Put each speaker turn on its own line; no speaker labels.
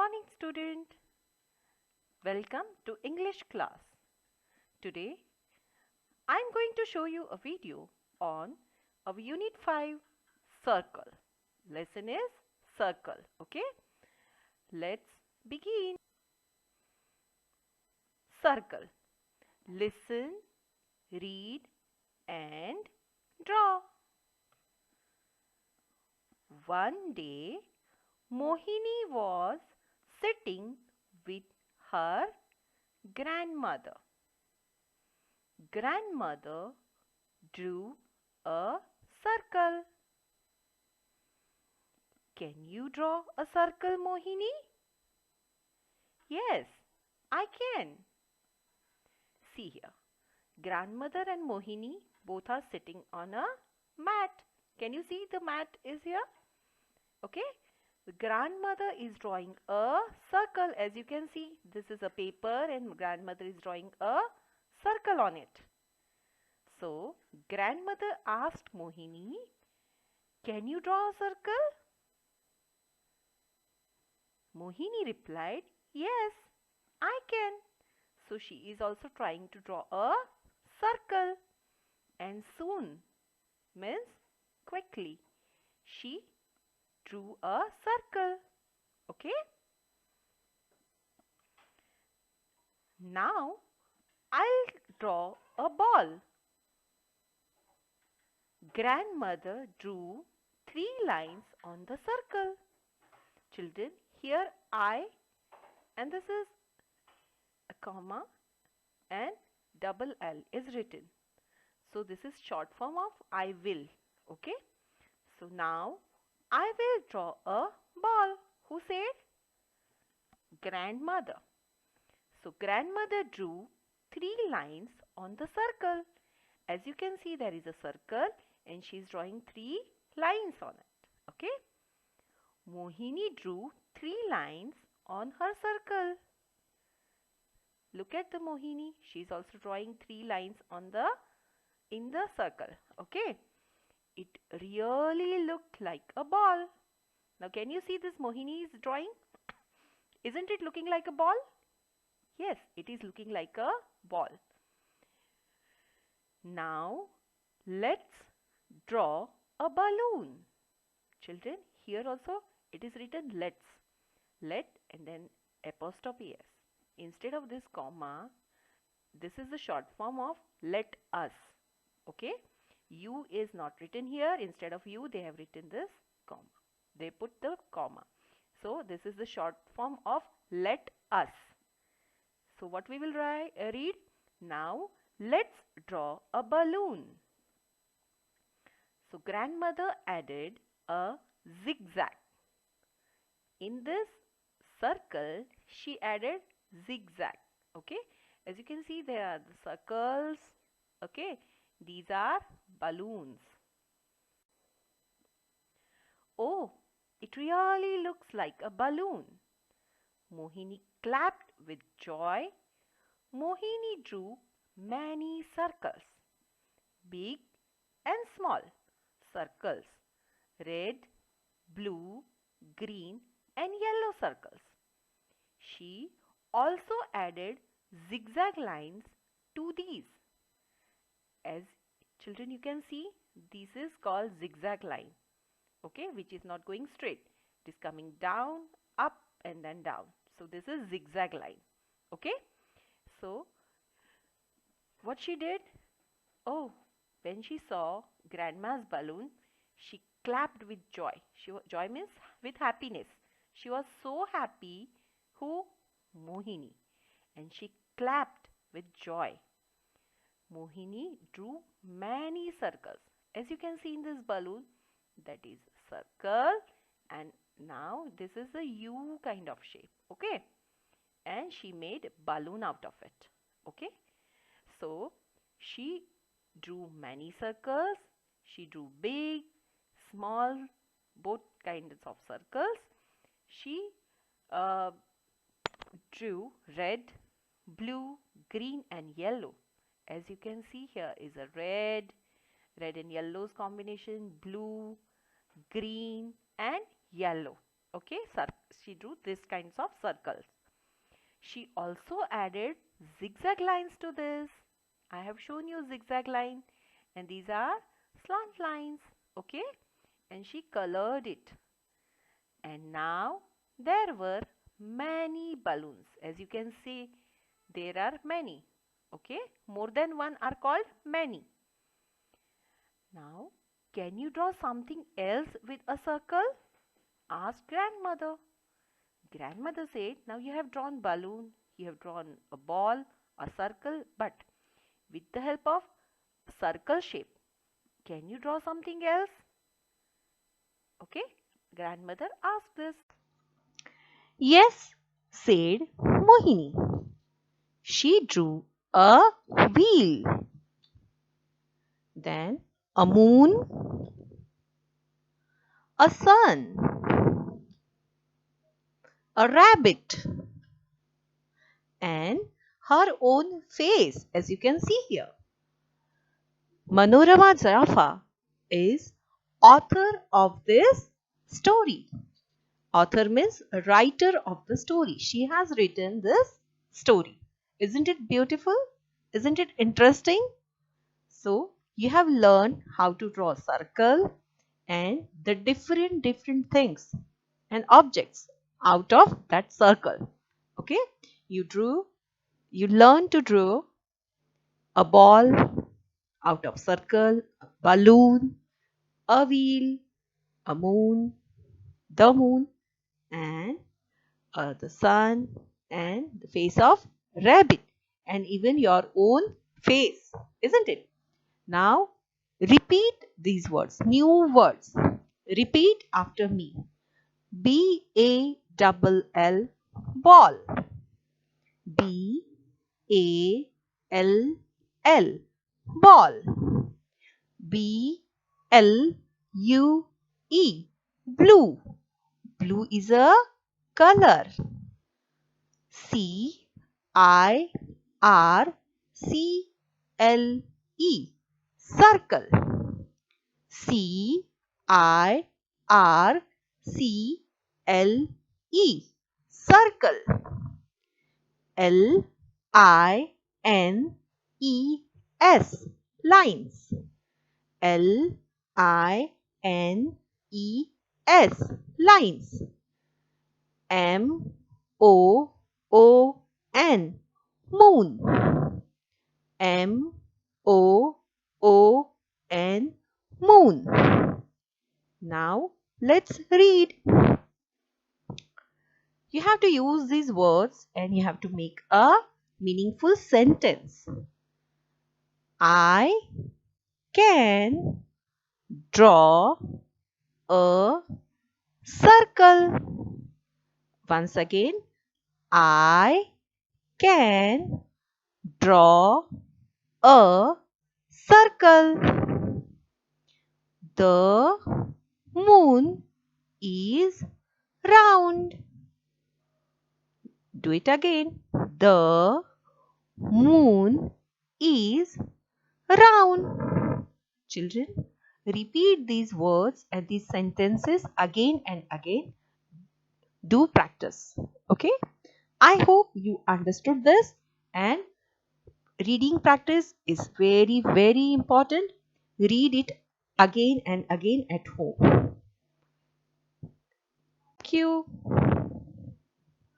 morning, student. Welcome to English class. Today, I'm going to show you a video on our Unit 5 circle. Lesson is circle. Okay? Let's begin. Circle. Listen, read, and draw. One day, Mohini was sitting with her grandmother. Grandmother drew a circle. Can you draw a circle, Mohini? Yes, I can. See here. Grandmother and Mohini both are sitting on a mat. Can you see the mat is here? Okay. The grandmother is drawing a circle. As you can see, this is a paper and grandmother is drawing a circle on it. So, grandmother asked Mohini, "Can you draw a circle?" Mohini replied, "Yes, I can." So, she is also trying to draw a circle. And soon, means quickly, she drew a circle. Okay? Now, I'll draw a ball. Grandmother drew 3 lines on the circle. Children, here I and this is a comma and double L is written. So this is short form of I will. Okay. So now I will draw a ball. Who said? Grandmother. So grandmother drew 3 lines on the circle. As you can see, there is a circle and she is drawing 3 lines on it. Okay. Mohini drew 3 lines on her circle. Look at the Mohini. She is also drawing 3 lines in the circle. Okay. It really looked like a ball. Now can you see this Mohini is drawing? Isn't it looking like a ball? Yes, it is looking like a ball. Now let's draw a balloon. Children, here also it is written let's. Let and then apostrophe s. Instead of this comma, this is the short form of let us. Okay? U is not written here. Instead of U, they have written this comma. They put the comma. So, this is the short form of let us. So, what we will read? Now, let's draw a balloon. So, grandmother added a zigzag. In this circle, she added zigzag. Okay, as you can see, there are the circles. Okay, these are balloons. Oh, it really looks like a balloon. Mohini clapped with joy. Mohini drew many circles, big and small circles, red, blue, green and yellow circles. She also added zigzag lines to these. As children you can see, this is called zigzag line. Okay, which is not going straight. It is coming down, up and then down. So this is zigzag line. Okay. So what she did? Oh, when she saw grandma's balloon, she clapped with joy. Joy means with happiness. She was so happy. Who? Mohini. And she clapped with joy. Mohini drew many circles. As you can see in this balloon, that is circle, and now this is a U kind of shape. Okay. And she made balloon out of it. Okay. So she drew many circles. She drew big, small, both kinds of circles. She drew red, blue, green and yellow. As you can see, here is a red and yellow's combination, blue, green and yellow. Okay, she drew this kinds of circles. She also added zigzag lines to this. I have shown you zigzag line, and these are slant lines. Okay, and she colored it. And now there were many balloons. As you can see, there are many. Okay, more than one are called many. Now, can you draw something else with a circle? Asked grandmother. Grandmother said, now you have drawn balloon, you have drawn a ball, a circle, but with the help of circle shape, can you draw something else? Okay, grandmother asked this.
Yes, said Mohini. She drew a wheel, then a moon, a sun, a rabbit, and her own face, as you can see here. Manorama Jaffa is author of this story. Author means writer of the story. She has written this story. Isn't it beautiful? Isn't it interesting? So you have learned how to draw a circle and the different things and objects out of that circle. Okay, you learn to draw a ball out of circle, a balloon, a wheel, a moon, the moon, and the sun, and the face of rabbit, and even your own face, isn't it? Now repeat these words, new words. Repeat after me. B-A-L-L, ball. B-A-L-L, ball. B-L-U-E, blue. Blue is a color. C-I-R-C-L-E, circle. C-I-R-C-L-E, circle. L-I-N-E-S, lines. L-I-N-E-S, lines. M-O-O-N, moon. M-O-O-N, moon. Now let's read. You have to use these words and you have to make a meaningful sentence. I can draw a circle. Once again, I can draw a circle. The moon is round. Do it again. The moon is round. Children, repeat these words and these sentences again and again. Do practice. Okay? I hope you understood this, and reading practice is very important. Read it again and again at home. Thank you.